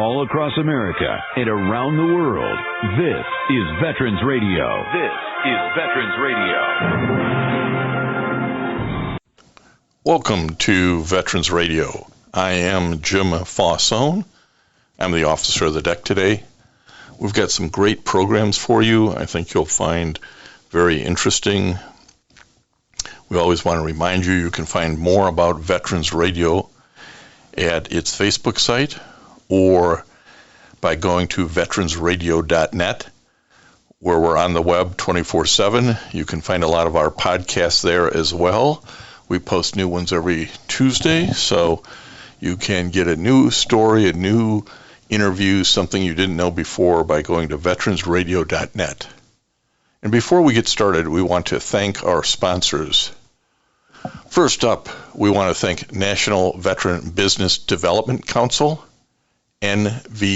all across America and around the world. This is Veterans Radio. This is Veterans Radio. Welcome to Veterans Radio. I am Jim Fausone. I'm the officer of the deck today. We've got some great programs for you. I think you'll find very interesting. We always want to remind you can find more about Veterans Radio at its Facebook site or by going to veteransradio.net, where we're on the web 24/7. You can find a lot of our podcasts there as well. We post new ones every Tuesday, so you can get a new story, a new interview, something you didn't know before by going to veteransradio.net. And before we get started, we want to thank our sponsors. First up, we want to thank National Veteran Business Development Council, nvbdc.org.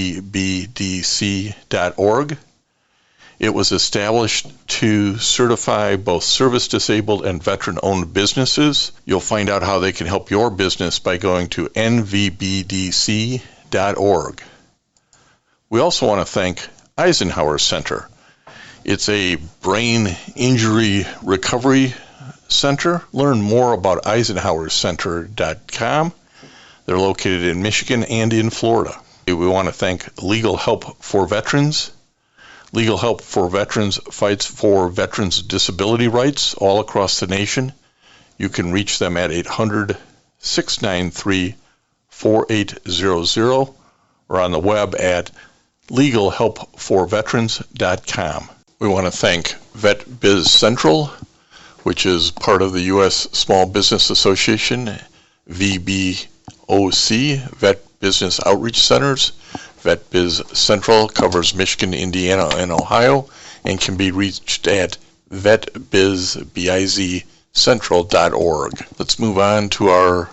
It was established to certify both service-disabled and veteran-owned businesses. You'll find out how they can help your business by going to nvbdc.org. We also want to thank Eisenhower Center. It's a brain injury recovery center. Learn more about eisenhowercenter.com. They're located in Michigan and in Florida. We want to thank Legal Help for Veterans. Legal Help for Veterans fights for veterans' disability rights all across the nation. You can reach them at 800-693-4800 or on the web at legalhelpforveterans.com. We want to thank Vet Biz Central, which is part of the U.S. Small Business Association, VBOC, Vet Business Outreach Centers. Vet Biz Central covers Michigan, Indiana, and Ohio, and can be reached at vetbizcentral.org. Let's move on to our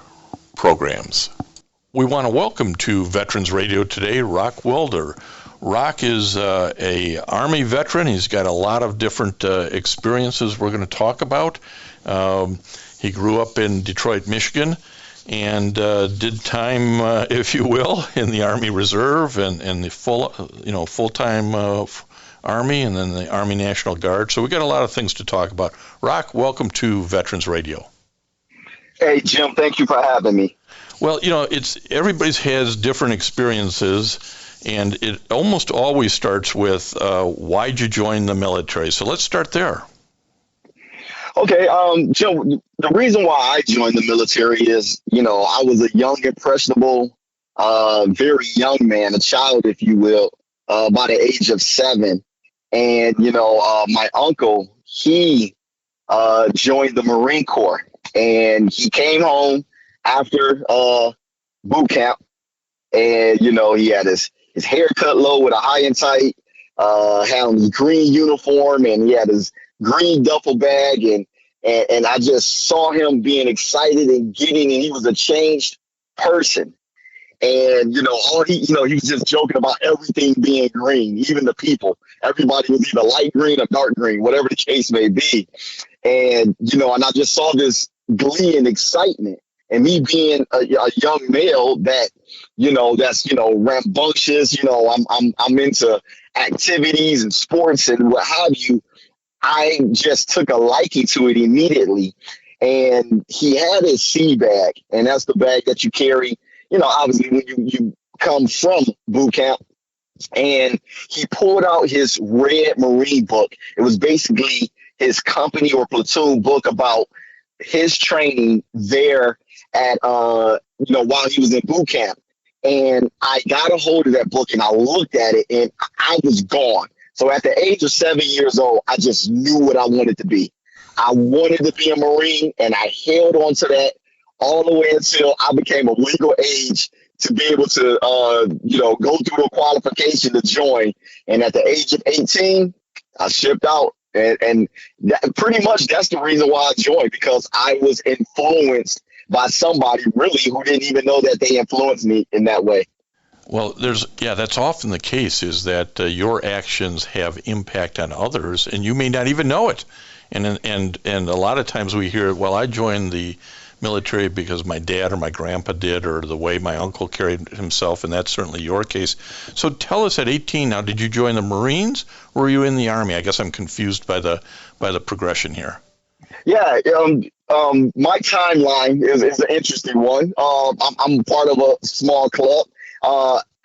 programs. We want to welcome to Veterans Radio today Roc Wilder. Roc is a Army veteran. He's got a lot of different experiences we're going to talk about. He grew up in Detroit, Michigan, and did time, if you will, in the Army Reserve and the full-time Army, and then the Army National Guard. So we got a lot of things to talk about. Roc, welcome to Veterans Radio. Hey, Jim, thank you for having me. Well, everybody has different experiences, and it almost always starts with why'd you join the military? So let's start there. Okay, Jim, the reason why I joined the military is, I was a young, impressionable, very young man, a child, if you will, by the age of 7. And, my uncle, he joined the Marine Corps, and he came home after boot camp, and, he had his hair cut low with a high and tight, had on his green uniform, and he had his green duffel bag, and I just saw him being excited and he was a changed person. And, he was just joking about everything being green, even the people. Everybody was either light green or dark green, whatever the case may be. And, and I just saw this glee and excitement. And me being a young male that, that's, rambunctious, I'm into activities and sports and what have you, I just took a liking to it immediately. And he had his C bag, and that's the bag that you carry, obviously when you come from boot camp. And he pulled out his Red Marine book. It was basically his company or platoon book about his training there at, while he was in boot camp. And I got a hold of that book and I looked at it and I was gone. So at the age of 7 years old, I just knew what I wanted to be. I wanted to be a Marine, and I held on to that all the way until I became of legal age to be able to, go through the qualification to join. And at the age of 18, I shipped out. And that, pretty much that's the reason why I joined, because I was influenced by somebody really who didn't even know that they influenced me in that way. Well, that's often the case, is that your actions have impact on others, and you may not even know it. And a lot of times we hear, well, I joined the military because my dad or my grandpa did, or the way my uncle carried himself, and that's certainly your case. So tell us, at 18 now, did you join the Marines or were you in the Army? I guess I'm confused by the progression here. Yeah, my timeline is an interesting one. I'm part of a small club.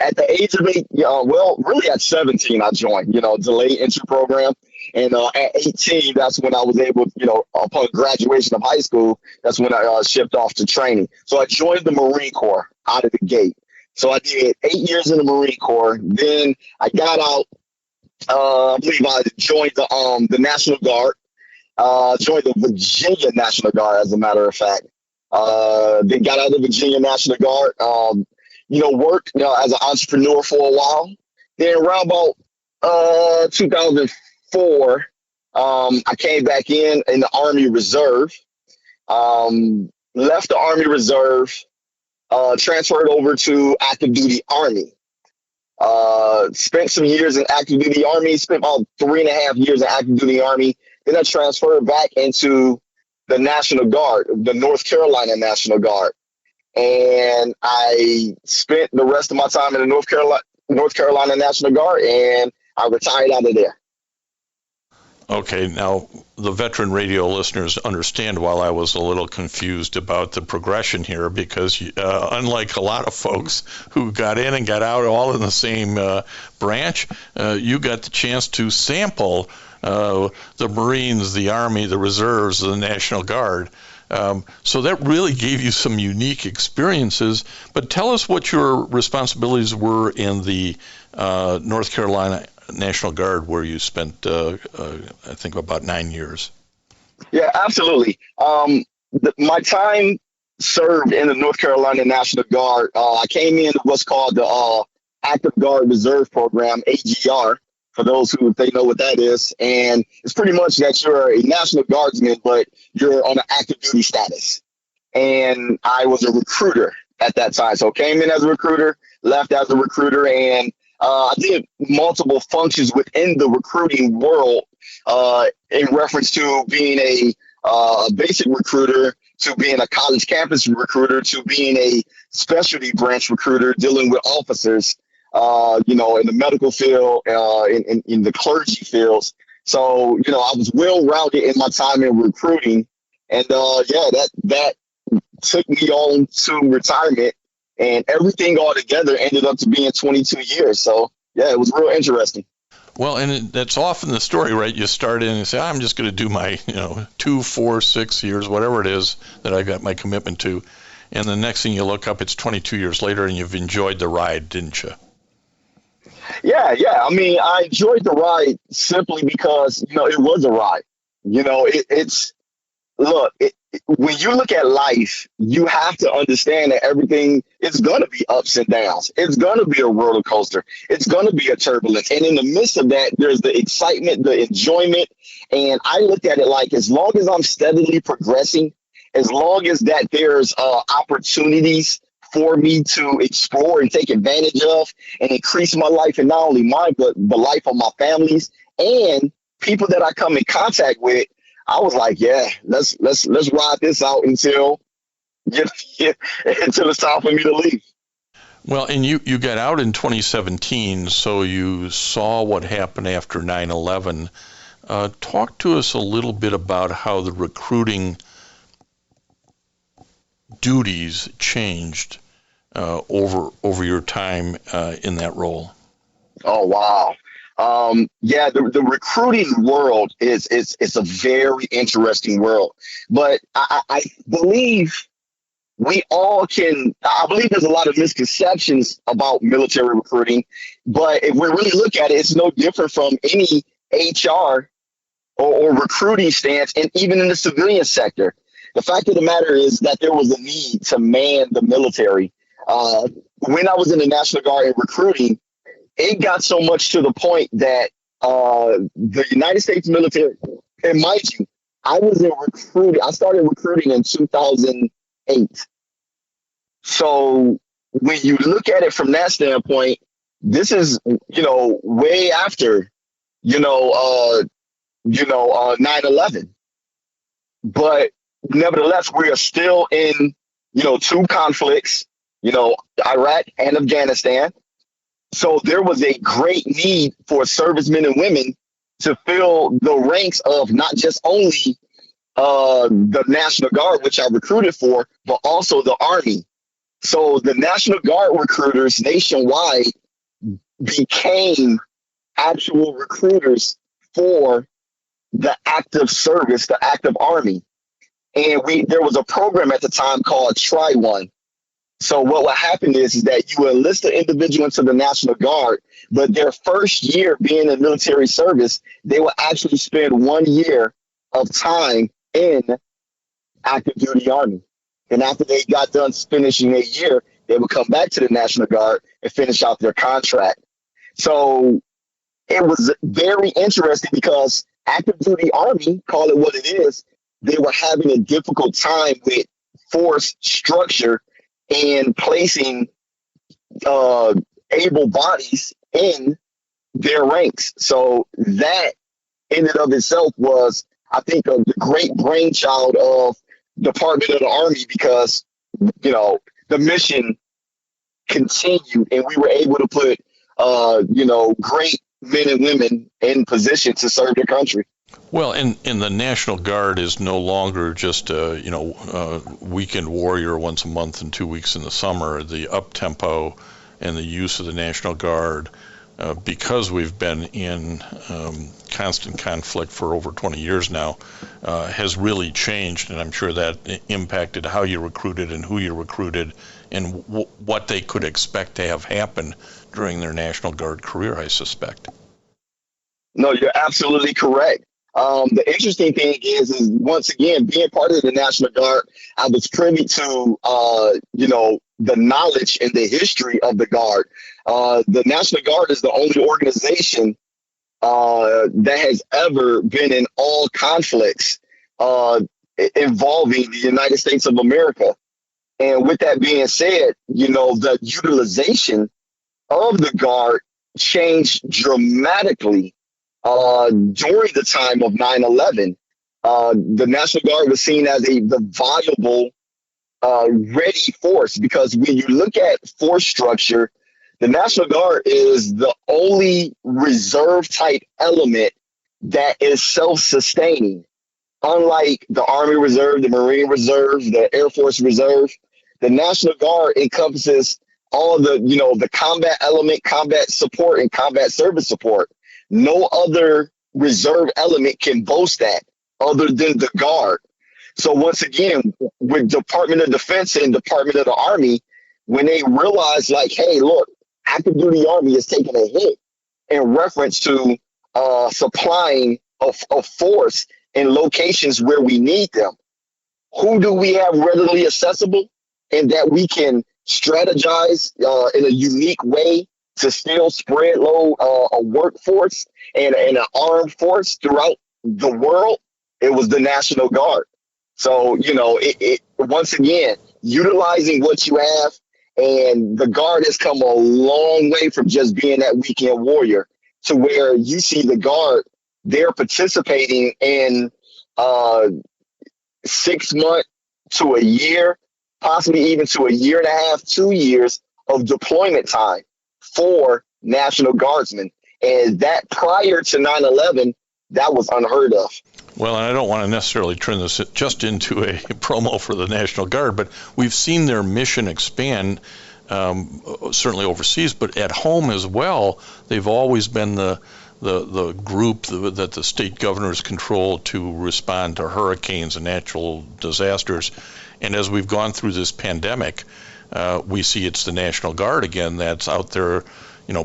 At the age of 8, really at 17, I joined, delayed entry program. And at 18, that's when I was able, upon graduation of high school, that's when I shipped off to training. So I joined the Marine Corps out of the gate. So I did 8 years in the Marine Corps. Then I got out. I believe I joined the National Guard. Joined the Virginia National Guard, as a matter of fact. Then got out of the Virginia National Guard. Worked as an entrepreneur for a while. Then around about 2004, I came back in the Army Reserve. Left the Army Reserve, transferred over to active duty Army. Spent some years in active duty Army. Spent about 3.5 years in active duty Army. Then I transferred back into the National Guard, the North Carolina National Guard. And I spent the rest of my time in the North Carolina National Guard, and I retired out of there. Okay, now the veteran radio listeners understand why I was a little confused about the progression here, because unlike a lot of folks who got in and got out all in the same branch, you got the chance to sample the Marines, the Army, the Reserves, the National Guard. So that really gave you some unique experiences. But tell us what your responsibilities were in the North Carolina National Guard, where you spent, I think, about 9 years. Yeah, absolutely. My time served in the North Carolina National Guard, I came in what's called the Active Guard Reserve Program, AGR, for those who they know what that is. And it's pretty much that you're a National Guardsman, but you're on an active duty status. And I was a recruiter at that time. So came in as a recruiter, left as a recruiter, and I did multiple functions within the recruiting world in reference to being a basic recruiter, to being a college campus recruiter, to being a specialty branch recruiter, dealing with officers, in the medical field, in the clergy fields. So, I was well-rounded in my time in recruiting. And, that took me on to retirement. And everything all together ended up to being 22 years. So, yeah, it was real interesting. Well, and that's often the story, right? You start in and say, I'm just going to do my, 2, 4, 6 years, whatever it is that I got my commitment to. And the next thing you look up, it's 22 years later, and you've enjoyed the ride, didn't you? Yeah. I mean, I enjoyed the ride simply because, it was a ride. When you look at life, you have to understand that everything is going to be ups and downs. It's going to be a roller coaster. It's going to be a turbulence. And in the midst of that, there's the excitement, the enjoyment. And I look at it like, as long as I'm steadily progressing, as long as that there's opportunities for me to explore and take advantage of and increase my life, and not only mine, but the life of my families and people that I come in contact with, I was like, yeah, let's ride this out until it's time for me to leave. Well, and you got out in 2017, so you saw what happened after 9/11. Talk to us a little bit about how the recruiting duties changed over your time in that role. Oh, wow. The recruiting world is a very interesting world, but I believe I believe there's a lot of misconceptions about military recruiting, but if we really look at it, it's no different from any HR or recruiting stance, and even in the civilian sector. The fact of the matter is that there was a need to man the military. When I was in the National Guard in recruiting, it got so much to the point that the United States military, and mind you, I started recruiting in 2008. So when you look at it from that standpoint, this is, way after, 9/11. But nevertheless, we are still in, two conflicts, Iraq and Afghanistan. So there was a great need for servicemen and women to fill the ranks of not just only the National Guard, which I recruited for, but also the Army. So the National Guard recruiters nationwide became actual recruiters for the active service, the active Army. And there was a program at the time called Try One. So what would happen is that you would enlist an individual into the National Guard, but their first year being in military service, they would actually spend 1 year of time in active duty Army. And after they got done finishing a year, they would come back to the National Guard and finish out their contract. So it was very interesting because active duty Army, call it what it is, they were having a difficult time with force structure and placing able bodies in their ranks. So that in and of itself was, I think, the great brainchild of Department of the Army, because, the mission continued and we were able to put, great men and women in position to serve their country. Well, and the National Guard is no longer just a weekend warrior once a month and 2 weeks in the summer. The up-tempo and the use of the National Guard, because we've been in constant conflict for over 20 years now, has really changed, and I'm sure that impacted how you recruited and who you recruited and what they could expect to have happen during their National Guard career, I suspect. No, you're absolutely correct. The interesting thing is once again, being part of the National Guard, I was privy to, the knowledge and the history of the Guard. The National Guard is the only organization that has ever been in all conflicts involving the United States of America. And with that being said, the utilization of the Guard changed dramatically during the time of 9/11. The National Guard was seen as the viable, ready force, because when you look at force structure, the National Guard is the only reserve type element that is self-sustaining. Unlike the Army Reserve, the Marine Reserve, the Air Force Reserve, the National Guard encompasses all the combat element, combat support, and combat service support. No other reserve element can boast that other than the Guard. So once again, with Department of Defense and Department of the Army, when they realize, like, hey, look, active duty Army is taking a hit in reference to supplying a force in locations where we need them, who do we have readily accessible and that we can strategize in a unique way to still spread a workforce and an armed force throughout the world? It was the National Guard. So, it once again, utilizing what you have, and the Guard has come a long way from just being that weekend warrior to where you see the Guard, they're participating in 6 months to a year, possibly even to a year and a half, 2 years of deployment time for National Guardsmen. And that prior to 9/11, that was unheard of. Well, and I don't want to necessarily turn this just into a promo for the National Guard, but we've seen their mission expand, certainly overseas, but at home as well. They've always been the group that the state governors control to respond to hurricanes and natural disasters. And as we've gone through this pandemic, we see it's the National Guard again that's out there,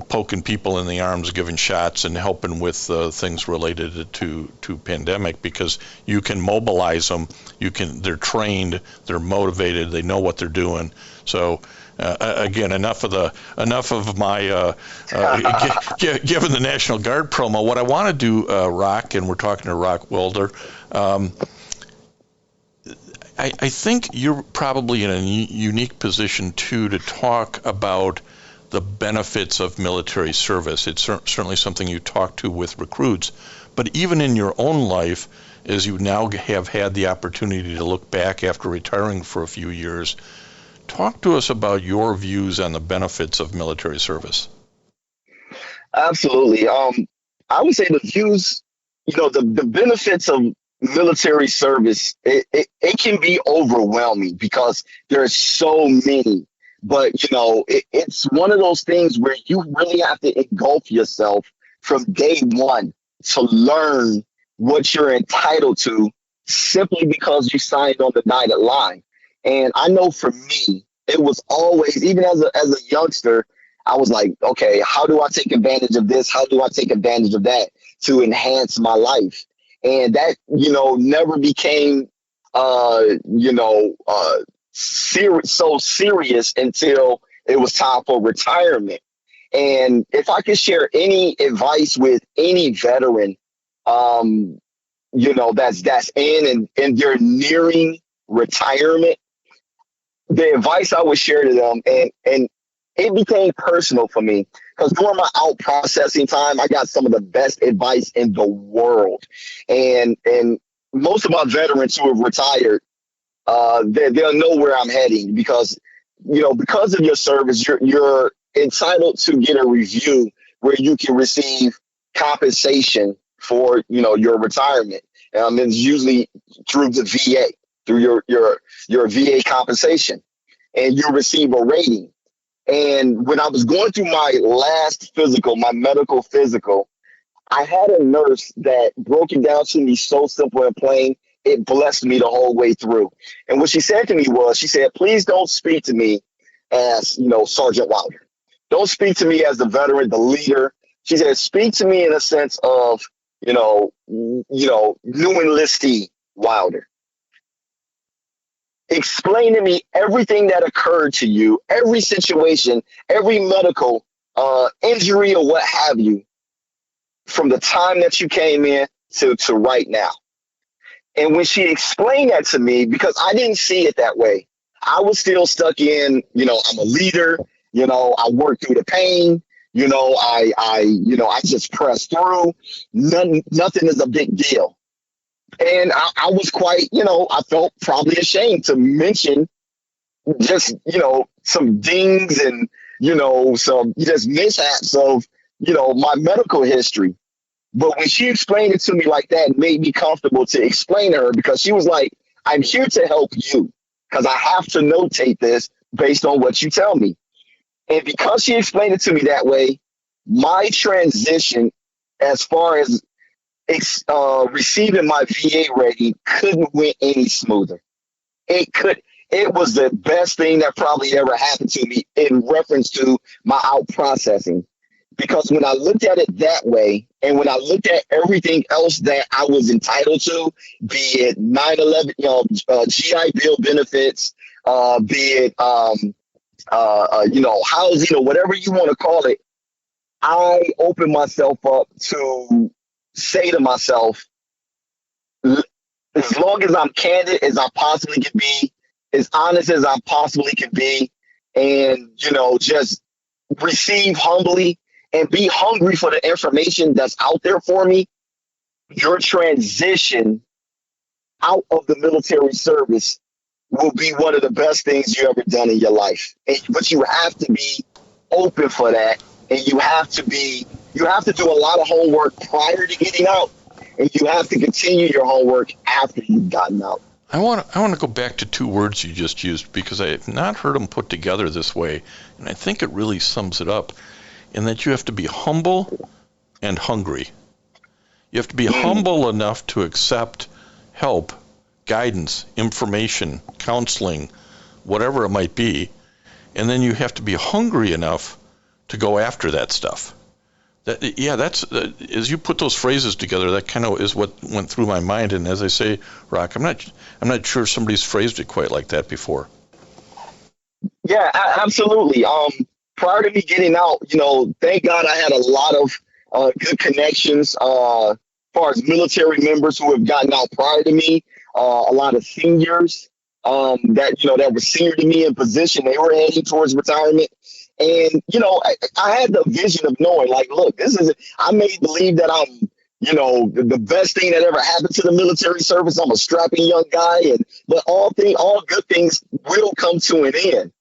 poking people in the arms, giving shots, and helping with things related to pandemic, because you can mobilize them. They're trained, they're motivated, they know what they're doing. So again, enough of my giving the National Guard promo. What I want to do, Roc, and we're talking to Roc Wilder. I think you're probably in a unique position too to talk about the benefits of military service. It's certainly something you talk to with recruits, but even in your own life, as you now have had the opportunity to look back after retiring for a few years. Talk to us about your views on the benefits of military service. Absolutely. I would say the views, the benefits of military service, it can be overwhelming because there's so many. But, it's one of those things where you really have to engulf yourself from day one to learn what you're entitled to simply because you signed on the dotted line. And I know for me, it was always, even as a youngster, I was like, okay, how do I take advantage of this? How do I take advantage of that to enhance my life? And that, never became, so serious until it was time for retirement. And if I could share any advice with any veteran, that's in and they're nearing retirement, the advice I would share to them, and it became personal for me because during my out processing time, I got some of the best advice in the world. And most of my veterans who have retired, they'll know where I'm heading because of your service, you're entitled to get a review where you can receive compensation for your retirement. It's usually through the VA, through your VA compensation, and you receive a rating. And when I was going through my last physical, my medical physical, I had a nurse that broke it down to me so simple and plain. It blessed me the whole way through. And what she said to me was, she said, please don't speak to me as, Sergeant Wilder. Don't speak to me as the veteran, the leader. She said, speak to me in a sense of, new enlistee Wilder. Explain to me everything that occurred to you, every situation, every medical injury or what have you, from the time that you came in to right now. And when she explained that to me, because I didn't see it that way, I was still stuck in, I'm a leader, I worked through the pain, I just pressed through. Nothing is a big deal. And I was quite, I felt probably ashamed to mention just, some dings and, some just mishaps of, my medical history. But when she explained it to me like that, it made me comfortable to explain to her because she was like, I'm here to help you because I have to notate this based on what you tell me. And because she explained it to me that way, my transition as far as receiving my VA rating couldn't went any smoother. It was the best thing that probably ever happened to me in reference to my out processing. Because when I looked at it that way, and when I looked at everything else that I was entitled to, be it 9/11, GI Bill benefits, be it, housing or whatever you want to call it, I opened myself up to say to myself, as long as I'm candid as I possibly can be, as honest as I possibly can be, and, just receive humbly and be hungry for the information that's out there for me, your transition out of the military service will be one of the best things you ever done in your life. But you have to be open for that, and you have to do a lot of homework prior to getting out, and you have to continue your homework after you've gotten out. I want to go back to two words you just used because I have not heard them put together this way, and I think it really sums it up, in that you have to be humble and hungry. You have to be humble enough to accept help, guidance, information, counseling, whatever it might be, and then you have to be hungry enough to go after that stuff. That's as you put those phrases together, that kind of is what went through my mind. And as I say, Roc, I'm not sure somebody's phrased it quite like that before. Yeah, absolutely. Prior to me getting out, thank God I had a lot of good connections as far as military members who have gotten out prior to me. A lot of seniors that were senior to me in position. They were heading towards retirement. And, I had the vision of knowing, like, look, I may believe that I'm, the best thing that ever happened to the military service. I'm a strapping young guy, but all good things will come to an end.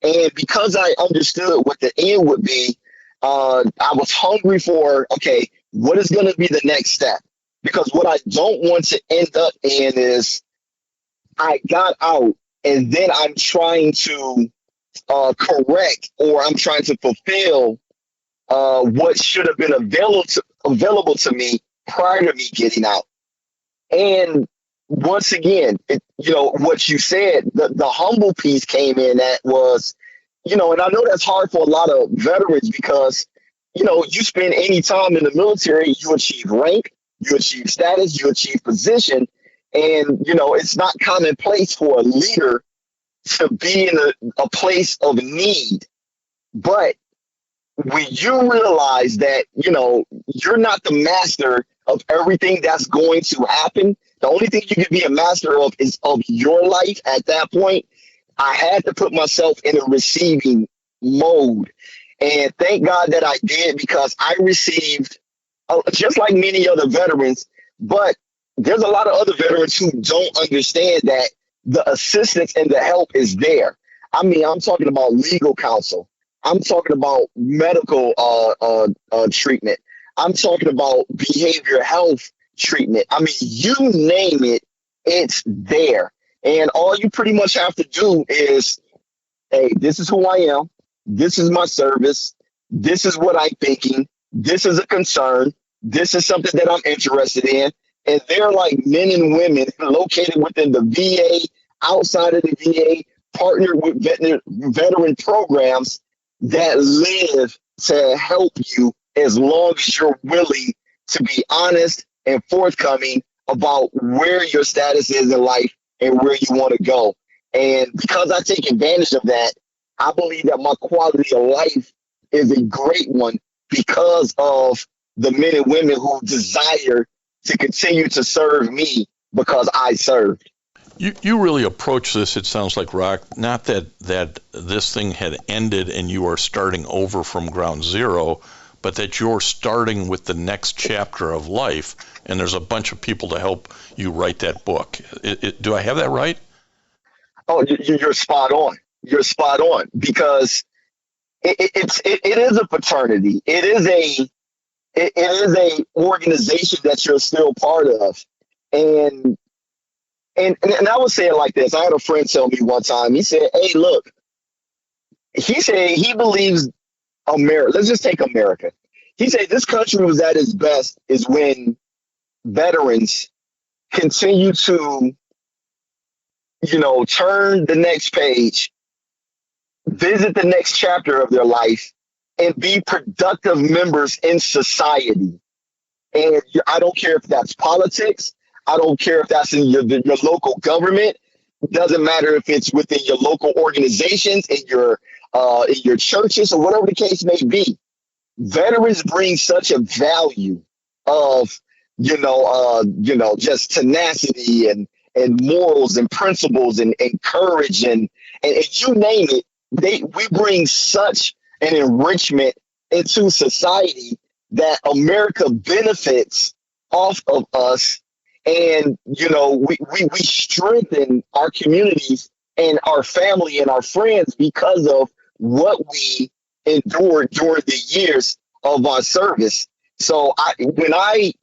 And because I understood what the end would be, I was hungry for, okay, what is going to be the next step? Because what I don't want to end up in is I got out and then I'm trying to correct, or I'm trying to fulfill what should have been available to me prior to me getting out. And once again, what you said, the humble piece came in that was, and I know that's hard for a lot of veterans because, you spend any time in the military, you achieve rank, you achieve status, you achieve position. And, it's not commonplace for a leader to be in a place of need. But when you realize that, you're not the master of everything that's going to happen, the only thing you can be a master of is of your life at that point. I had to put myself in a receiving mode. And thank God that I did, because I received, just like many other veterans, but there's a lot of other veterans who don't understand that the assistance and the help is there. I mean, I'm talking about legal counsel. I'm talking about medical treatment. I'm talking about behavioral health treatment. I mean, you name it, it's there. And all you pretty much have to do is, hey, this is who I am. This is my service. This is what I'm thinking. This is a concern. This is something that I'm interested in. And they're like men and women located within the VA, outside of the VA, partnered with veteran programs that live to help you as long as you're willing to be honest and forthcoming about where your status is in life and where you want to go. And because I take advantage of that, I believe that my quality of life is a great one because of the men and women who desire to continue to serve me because I served. You really approach this, it sounds like, Roc, not that this thing had ended and you are starting over from ground zero, but that you're starting with the next chapter of life, and there's a bunch of people to help you write that book. Do I have that right? Oh, you're spot on. You're spot on, because it is a fraternity. It is a organization that you're still part of. And I would say it like this. I had a friend tell me one time, he said, hey, look, he said he believes America. Let's just take America. He said this country was at its best is when veterans continue to, turn the next page, visit the next chapter of their life, and be productive members in society. And I don't care if that's politics. I don't care if that's in your local government. It doesn't matter if it's within your local organizations, in your churches, or whatever the case may be. Veterans bring such a value of, just tenacity and morals and principles and courage and you name it. We bring such an enrichment into society that America benefits off of us. And, we strengthen our communities and our family and our friends because of what we endured during the years of our service. So when I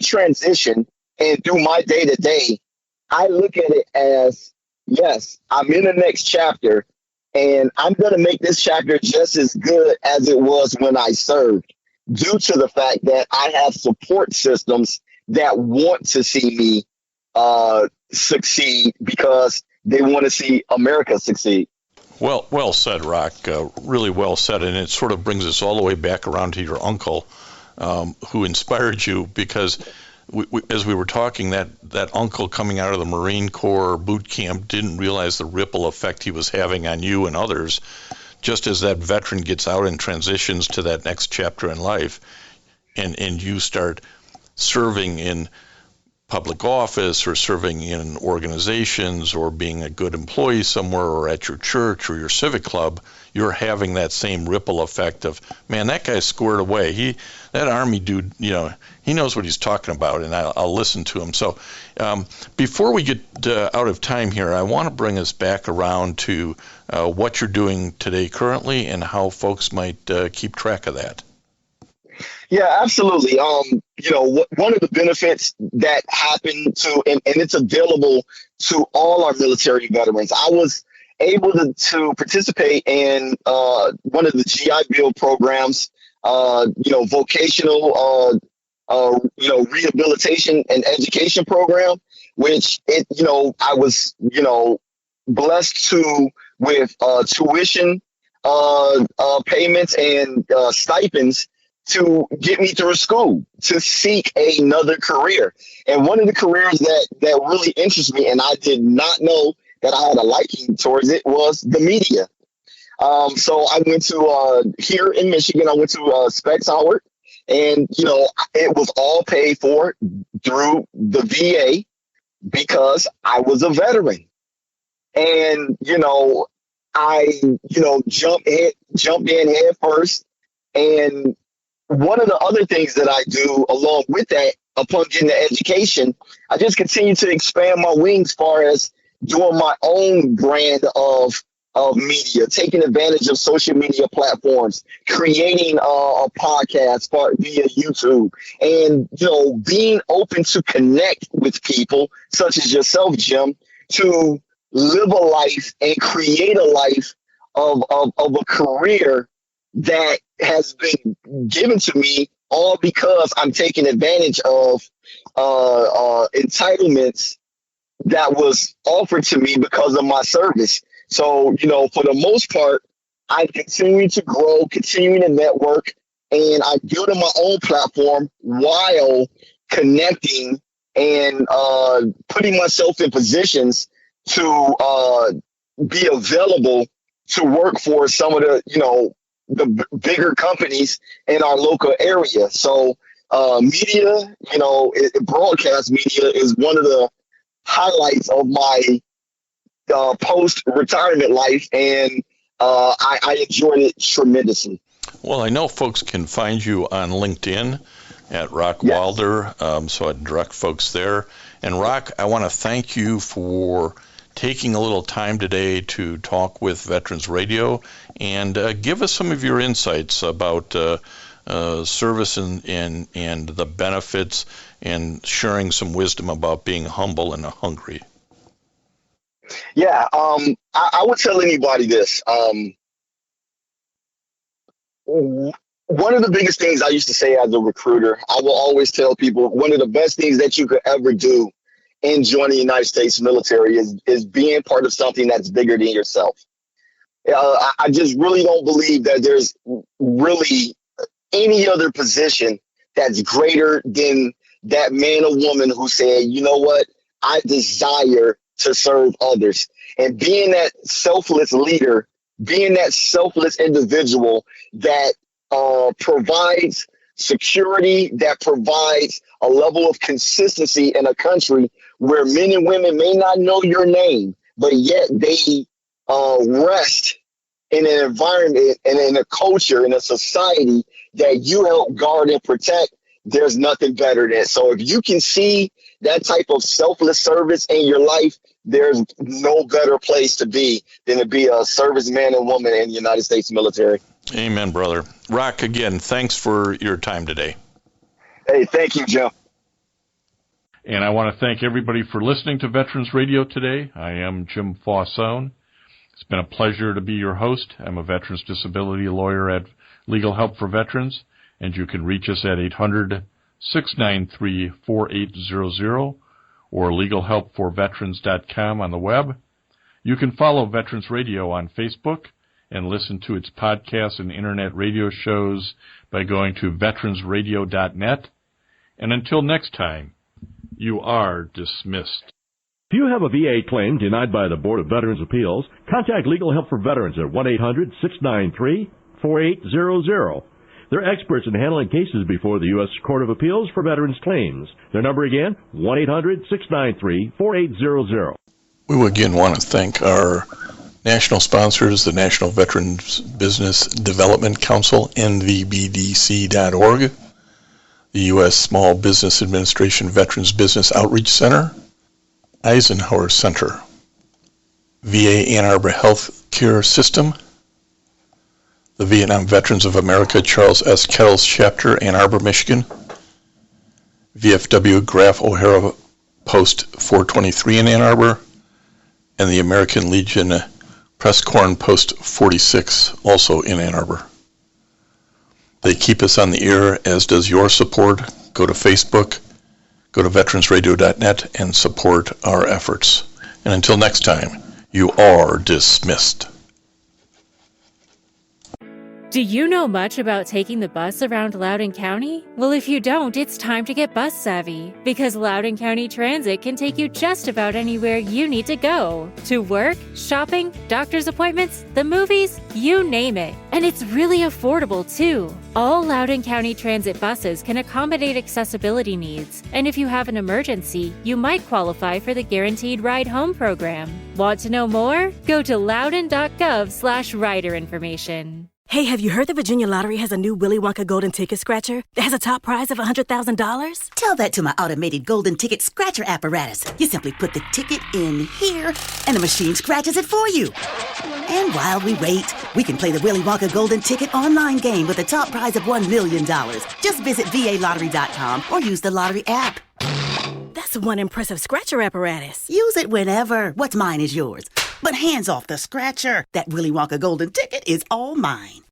transition and do my day to day, I look at it as, yes, I'm in the next chapter, and I'm going to make this chapter just as good as it was when I served, due to the fact that I have support systems that want to see me succeed because they want to see America succeed. Well said, Roc. Really well said. And it sort of brings us all the way back around to your uncle who inspired you, because as we were talking, that uncle coming out of the Marine Corps boot camp didn't realize the ripple effect he was having on you and others. Just as that veteran gets out and transitions to that next chapter in life, and you start serving in public office or serving in organizations or being a good employee somewhere or at your church or your civic club, you're having that same ripple effect of, man, that guy's squared away. That Army dude, he knows what he's talking about, and I'll listen to him. So before we get out of time here, I want to bring us back around to what you're doing today currently and how folks might keep track of that. Yeah, absolutely. One of the benefits that happened and it's available to all our military veterans. I was able to participate in one of the GI Bill programs, vocational, rehabilitation and education program, which I was, blessed with tuition payments and stipends to get me through school, to seek another career. And one of the careers that really interests me, and I did not know that I had a liking towards it, was the media. So I went to, here in Michigan, I went to Specs Howard, and, it was all paid for through the VA because I was a veteran. And, I, jumped in head first. And one of the other things that I do along with that, upon getting the education, I just continue to expand my wings as far as doing my own brand of media, taking advantage of social media platforms, creating a podcast via YouTube, and, being open to connect with people such as yourself, Jim, to live a life and create a life of a career that has been given to me, all because I'm taking advantage of entitlements that was offered to me because of my service. So, for the most part, I'm continuing to grow, continuing to network, and I'm building my own platform while connecting and putting myself in positions to be available to work for some of the, the bigger companies in our local area. So media, broadcast media is one of the highlights of my post-retirement life, and I enjoyed it tremendously. Well, I know folks can find you on LinkedIn at Roc Wilder, so I'd direct folks there. And Roc, I want to thank you for taking a little time today to talk with Veterans Radio and give us some of your insights about service and the benefits, and sharing some wisdom about being humble and hungry. Yeah, I would tell anybody this. One of the biggest things I used to say as a recruiter, I will always tell people, one of the best things that you could ever do in joining the United States military is being part of something that's bigger than yourself. I just really don't believe that there's really any other position that's greater than that man or woman who said, you know what, I desire to serve others. And being that selfless leader, being that selfless individual that provides security, that provides a level of consistency in a country where men and women may not know your name, but yet they rest in an environment and in a culture, in a society that you help guard and protect. There's nothing better than it. So if you can see that type of selfless service in your life, there's no better place to be than to be a serviceman and woman in the United States military. Amen, brother. Roc, again, thanks for your time today. Hey, thank you, Jim. And I want to thank everybody for listening to Veterans Radio today. I am Jim Fausone. It's been a pleasure to be your host. I'm a veterans disability lawyer at Legal Help for Veterans, and you can reach us at 800-693-4800 or legalhelpforveterans.com on the web. You can follow Veterans Radio on Facebook and listen to its podcasts and internet radio shows by going to veteransradio.net. And until next time, you are dismissed. If you have a VA claim denied by the Board of Veterans' Appeals, contact Legal Help for Veterans at 1-800-693-4800. They're experts in handling cases before the U.S. Court of Appeals for Veterans Claims. Their number again, 1-800-693-4800. We would again want to thank our national sponsors, the National Veterans Business Development Council, nvbdc.org, the U.S. Small Business Administration Veterans Business Outreach Center, Eisenhower Center, VA Ann Arbor Health Care System, the Vietnam Veterans of America Charles S. Kettles Chapter, Ann Arbor, Michigan, VFW Graf O'Hara Post 423 in Ann Arbor, and the American Legion Presscorn Post 46, also in Ann Arbor. They keep us on the air, as does your support. Go to Facebook, go to veteransradio.net, and support our efforts. And until next time, you are dismissed. Do you know much about taking the bus around Loudoun County? Well, if you don't, it's time to get bus savvy, because Loudoun County Transit can take you just about anywhere you need to go. To work, shopping, doctor's appointments, the movies, you name it. And it's really affordable, too. All Loudoun County Transit buses can accommodate accessibility needs, and if you have an emergency, you might qualify for the Guaranteed Ride Home program. Want to know more? Go to loudoun.gov/rider information. Hey, have you heard the Virginia Lottery has a new Willy Wonka golden ticket scratcher that has a top prize of $100,000? Tell that to my automated golden ticket scratcher apparatus. You simply put the ticket in here, and the machine scratches it for you. And while we wait, we can play the Willy Wonka golden ticket online game with a top prize of $1 million. Just visit VALottery.com or use the lottery app. That's one impressive scratcher apparatus. Use it whenever. What's mine is yours. But hands off the scratcher. That Willy Wonka golden ticket is all mine.